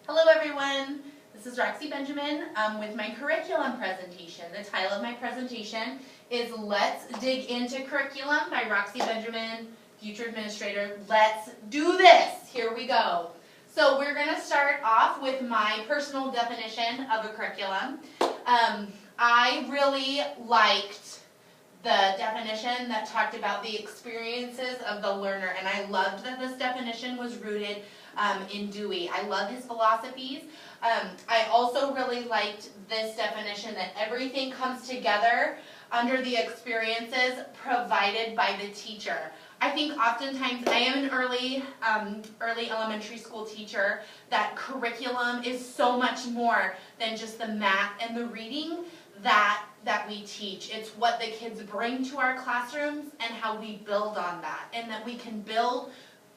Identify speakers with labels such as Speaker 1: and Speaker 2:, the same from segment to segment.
Speaker 1: Hello everyone, this is Roxy Benjamin with my curriculum presentation. The title of my presentation is Let's Dig Into Curriculum by Roxy Benjamin, Future Administrator. Let's do this! Here we go. So we're going to start off with my personal definition of a curriculum. I really liked the definition that talked about the experiences of the learner, and I loved that this definition was rooted in Dewey. I love his philosophies. I also really liked this definition that everything comes together under the experiences provided by the teacher. I think oftentimes, I am an early elementary school teacher, that curriculum is so much more than just the math and the reading that we teach. It's what the kids bring to our classrooms and how we build on that, and that we can build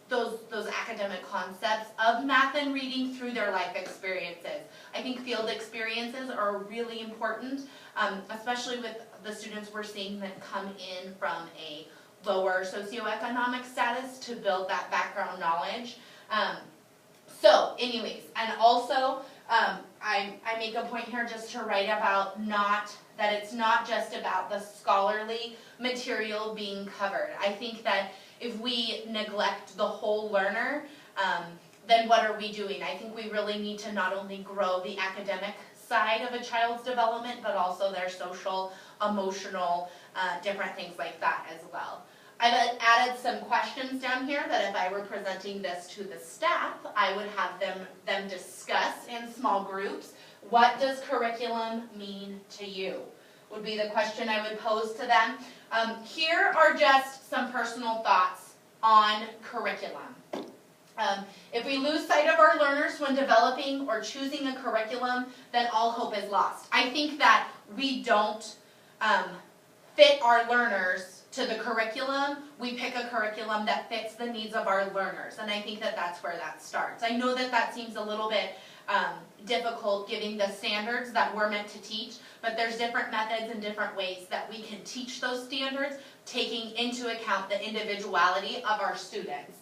Speaker 1: those academic concepts of math and reading through their life experiences. I think field experiences are really important, especially with the students we're seeing that come in from a lower socioeconomic status, to build that background knowledge. So anyways, and also I make a point here just to write about that it's not just about the scholarly material being covered. I think that if we neglect the whole learner, then what are we doing? I think we really need to not only grow the academic side of a child's development, but also their social, emotional, different things like that as well. I've added some questions down here that if I were presenting this to the staff, I would have them discuss in small groups. What does curriculum mean to you? Would be the question I would pose to them. Here are just some personal thoughts on curriculum. If we lose sight of our learners when developing or choosing a curriculum, then all hope is lost. I think that we don't fit our learners to the curriculum. We pick a curriculum that fits the needs of our learners, and I think that that's where that starts. I know that seems a little bit difficult giving the standards that we're meant to teach, but there's different methods and different ways that we can teach those standards, taking into account the individuality of our students.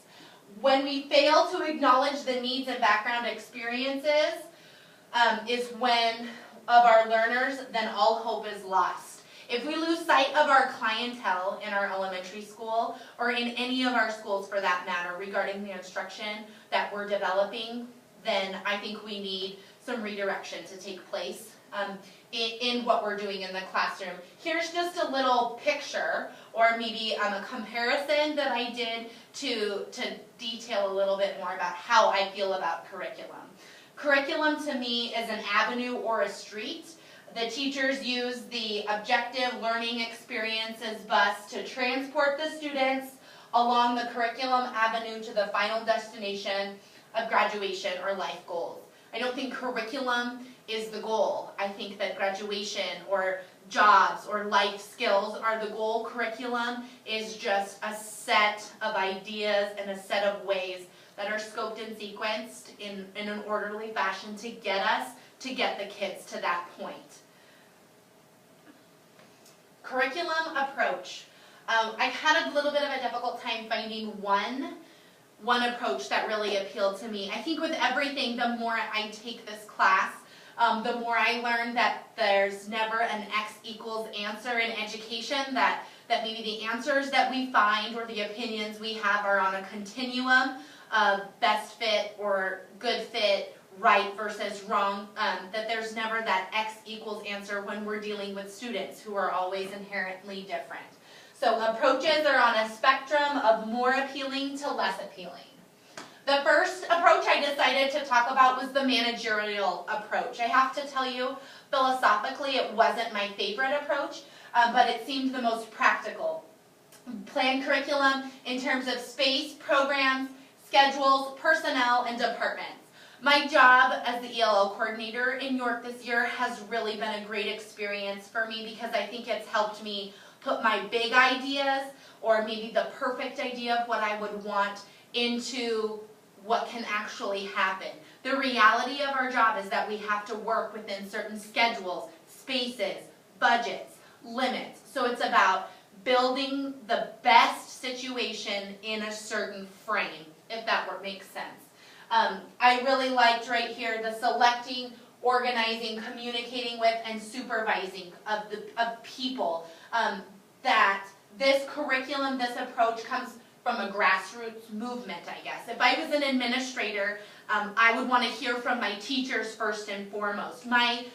Speaker 1: When we fail to acknowledge the needs and background experiences is when of our learners, then all hope is lost. If we lose sight of our clientele in our elementary school, or in any of our schools for that matter, regarding the instruction that we're developing, then I think we need some redirection to take place in what we're doing in the classroom. Here's just a little picture, or maybe a comparison that I did to detail a little bit more about how I feel about curriculum. Curriculum to me is an avenue or a street. The teachers use the objective learning experiences bus to transport the students along the curriculum avenue to the final destination of graduation or life goals. I don't think curriculum is the goal. I think that graduation or jobs or life skills are the goal. Curriculum is just a set of ideas and a set of ways that are scoped and sequenced in an orderly fashion to get the kids to that point. Curriculum approach. I had a little bit of a difficult time finding one approach that really appealed to me. I think with everything, the more I take this class, the more I learn that there's never an X equals answer in education, that maybe the answers that we find or the opinions we have are on a continuum of best fit or good fit, right versus wrong, that there's never that X equals answer when we're dealing with students who are always inherently different. So approaches are on a spectrum of more appealing to less appealing. The first approach I decided to talk about was the managerial approach. I have to tell you, philosophically, it wasn't my favorite approach, but it seemed the most practical. Plan curriculum in terms of space, programs, schedules, personnel, and departments. My job as the ELL coordinator in York this year has really been a great experience for me, because I think it's helped me put my big ideas, or maybe the perfect idea of what I would want, into what can actually happen. The reality of our job is that we have to work within certain schedules, spaces, budgets, limits. So it's about building the best situation in a certain frame, if that makes sense. I really liked right here the selecting, organizing, communicating with, and supervising of people. That this curriculum, this approach comes from a grassroots movement, I guess. If I was an administrator, I would want to hear from my teachers first and foremost. My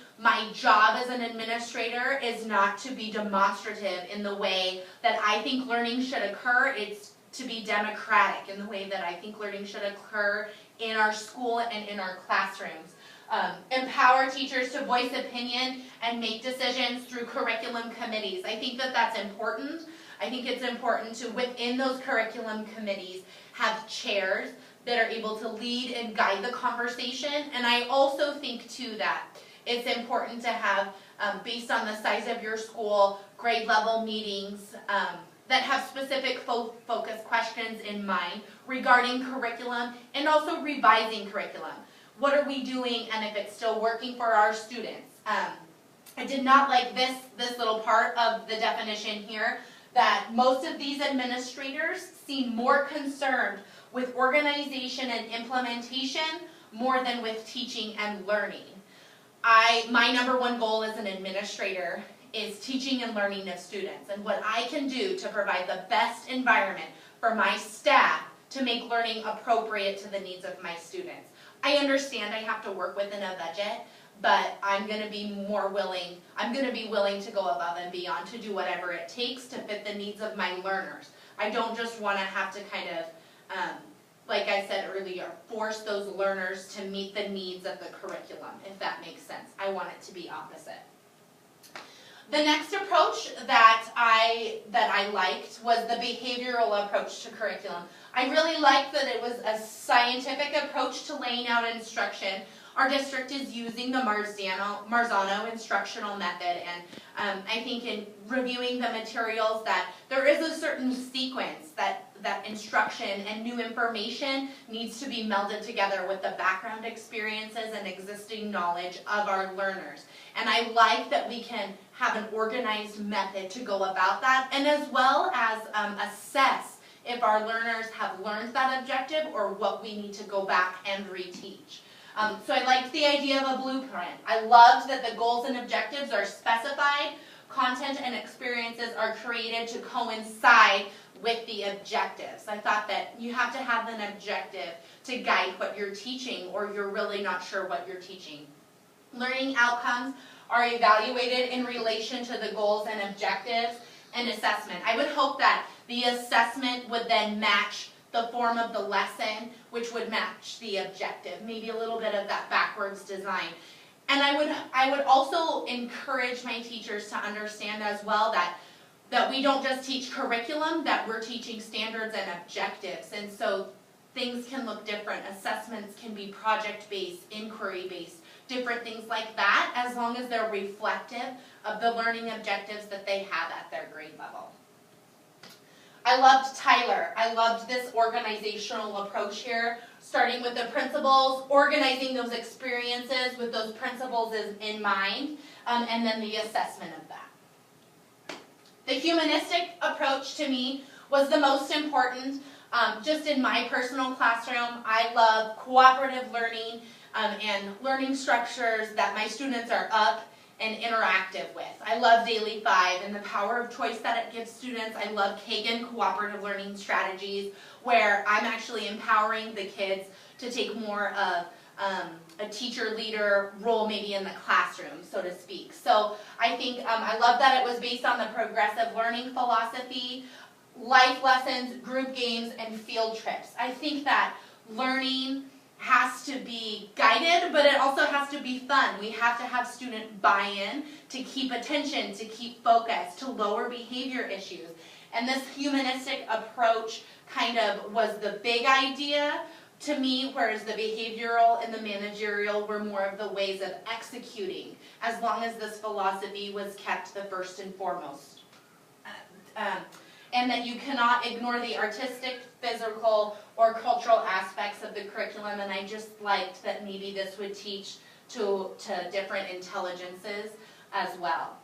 Speaker 1: job as an administrator is not to be demonstrative in the way that I think learning should occur. It's to be democratic in the way that I think learning should occur in our school and in our classrooms. Empower teachers to voice opinion and make decisions through curriculum committees. I think that that's important. I think it's important to, within those curriculum committees, have chairs that are able to lead and guide the conversation. And I also think, too, that it's important to have, based on the size of your school, grade level meetings that have specific focus questions in mind regarding curriculum and also revising curriculum. What are we doing, and if it's still working for our students? I did not like this little part of the definition here, that most of these administrators seem more concerned with organization and implementation more than with teaching and learning. My number one goal as an administrator is teaching and learning of students, and what I can do to provide the best environment for my staff to make learning appropriate to the needs of my students. I understand I have to work within a budget, but I'm going to be willing to go above and beyond to do whatever it takes to fit the needs of my learners. I don't just want to have to kind of, like I said earlier, force those learners to meet the needs of the curriculum, if that makes sense. I want it to be opposite. The next approach that I liked was the behavioral approach to curriculum. I really liked that it was a scientific approach to laying out instruction. Our district is using the Marzano instructional method, and I think in reviewing the materials that there is a certain sequence that instruction and new information needs to be melded together with the background experiences and existing knowledge of our learners. And I like that we can have an organized method to go about that, and as well as assess if our learners have learned that objective or what we need to go back and reteach. So I liked the idea of a blueprint. I loved that the goals and objectives are specified, content and experiences are created to coincide with the objectives. I thought that you have to have an objective to guide what you're teaching, or you're really not sure what you're teaching. Learning outcomes are evaluated in relation to the goals and objectives and assessment. I would hope that the assessment would then match the form of the lesson, which would match the objective. Maybe a little bit of that backwards design. And I would also encourage my teachers to understand as well that we don't just teach curriculum, that we're teaching standards and objectives. And so things can look different. Assessments can be project-based, inquiry-based, different things like that, as long as they're reflective of the learning objectives that they have at their grade level. I loved Tyler. I loved this organizational approach here, starting with the principles, organizing those experiences with those principles in mind, and then the assessment of that. The humanistic approach to me was the most important. Just in my personal classroom, I love cooperative learning and learning structures that my students are up and interactive with. I love Daily 5 and the power of choice that it gives students. I love Kagan cooperative learning strategies, where I'm actually empowering the kids to take more of a teacher leader role maybe in the classroom, so to speak. So I think I love that it was based on the progressive learning philosophy, life lessons, group games, and field trips. I think that learning has to be guided, but it also has to be fun. We have to have student buy-in to keep attention, to keep focus, to lower behavior issues. And this humanistic approach kind of was the big idea to me, whereas the behavioral and the managerial were more of the ways of executing, as long as this philosophy was kept the first and foremost. And that you cannot ignore the artistic, physical, or cultural aspects of the curriculum, and I just liked that maybe this would teach to different intelligences as well.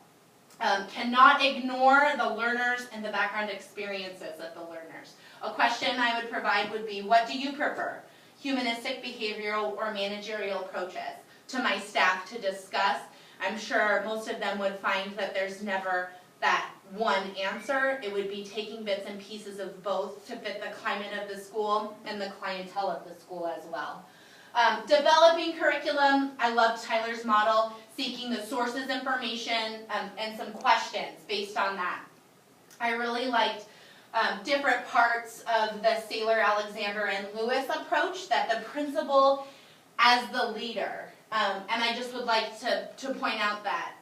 Speaker 1: Cannot ignore the learners and the background experiences of the learners. A question I would provide would be, what do you prefer? humanistic, behavioral, or managerial approaches to my staff to discuss. I'm sure most of them would find that there's never that one answer. It would be taking bits and pieces of both to fit the climate of the school and the clientele of the school as well. Developing curriculum, I love Tyler's model, seeking the sources information and some questions based on that. I really liked different parts of the Saylor, Alexander, and Lewis approach, that the principal as the leader. And I just would like to point out that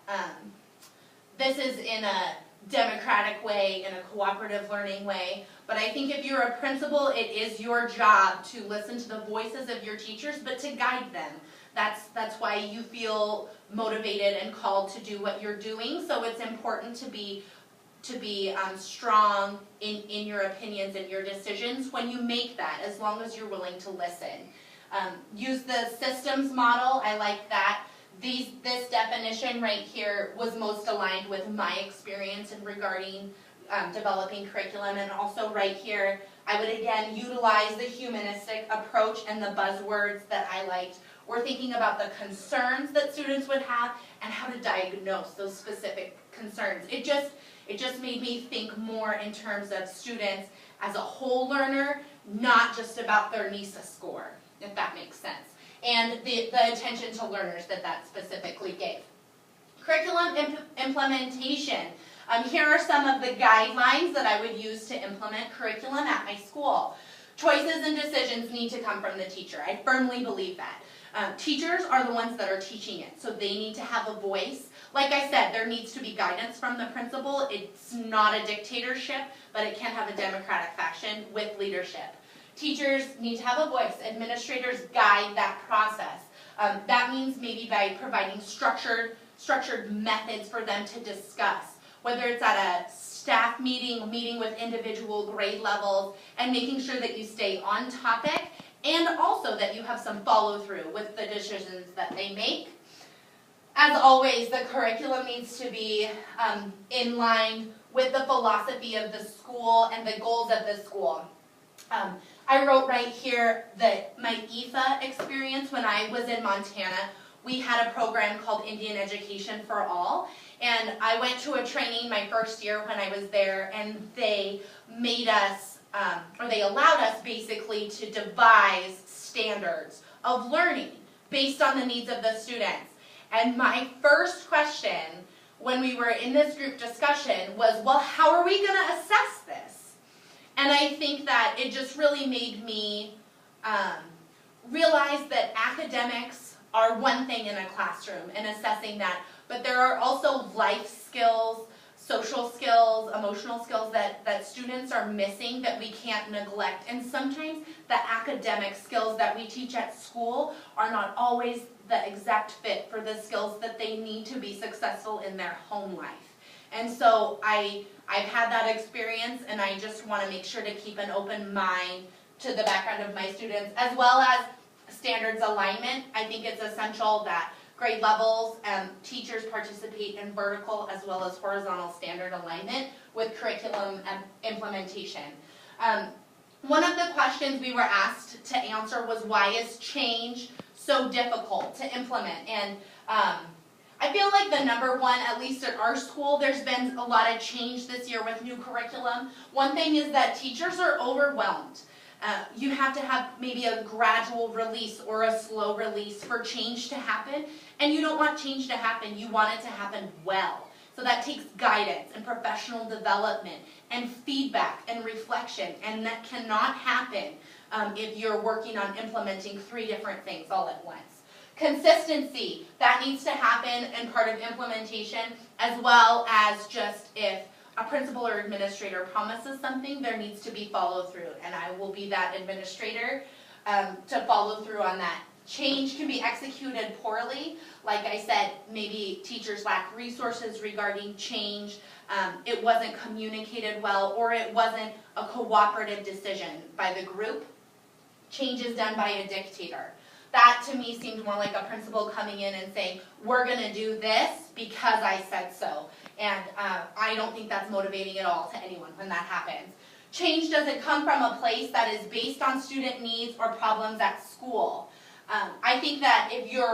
Speaker 1: this is in a democratic way, in a cooperative learning way, but I think if you're a principal, it is your job to listen to the voices of your teachers, but to guide them. That's why you feel motivated and called to do what you're doing, so it's important to be strong in your opinions and your decisions when you make that, as long as you're willing to listen. Use the systems model, I like that. This definition right here was most aligned with my experience in regarding developing curriculum, and also right here, I would again utilize the humanistic approach and the buzzwords that I liked. We're thinking about the concerns that students would have and how to diagnose those specific concerns. It just made me think more in terms of students as a whole learner, not just about their NISA score, if that makes sense, and the attention to learners that specifically gave. Curriculum implementation. Here are some of the guidelines that I would use to implement curriculum at my school. Choices and decisions need to come from the teacher. I firmly believe that. Teachers are the ones that are teaching it, so they need to have a voice. Like I said, there needs to be guidance from the principal. It's not a dictatorship, but it can have a democratic fashion with leadership. Teachers need to have a voice. Administrators guide that process. That means maybe by providing structured methods for them to discuss, whether it's at a staff meeting with individual grade levels, and making sure that you stay on topic, and also that you have some follow through with the decisions that they make. As always, the curriculum needs to be in line with the philosophy of the school and the goals of the school. I wrote right here that my IFA experience when I was in Montana, we had a program called Indian Education for All, and I went to a training my first year when I was there, and they made us, or they allowed us basically to devise standards of learning based on the needs of the students. And my first question when we were in this group discussion was, well, how are we going to assess this? And I think that it just really made me realize that academics are one thing in a classroom and assessing that, but there are also life skills, social skills, emotional skills that students are missing that we can't neglect. And sometimes the academic skills that we teach at school are not always the exact fit for the skills that they need to be successful in their home life. And so I've had that experience, and I just want to make sure to keep an open mind to the background of my students, as well as standards alignment. I think it's essential that grade levels teachers participate in vertical as well as horizontal standard alignment with curriculum implementation. One of the questions we were asked to answer was, why is change so difficult to implement? And I feel like the number one, at least at our school, there's been a lot of change this year with new curriculum. One thing is that teachers are overwhelmed. You have to have maybe a gradual release or a slow release for change to happen, and you don't want change to happen, you want it to happen well. So that takes guidance and professional development and feedback and reflection, and that cannot happen if you're working on implementing 3 different things all at once. Consistency, that needs to happen in part of implementation, as well as just if a principal or administrator promises something, there needs to be follow through, and I will be that administrator to follow through on that. Change can be executed poorly. Like I said, maybe teachers lack resources regarding change, it wasn't communicated well, or it wasn't a cooperative decision by the group. Change is done by a dictator. That to me seemed more like a principal coming in and saying, we're going to do this because I said so. And I don't think that's motivating at all to anyone when that happens. change doesn't come from a place that is based on student needs or problems at school. I think that if you're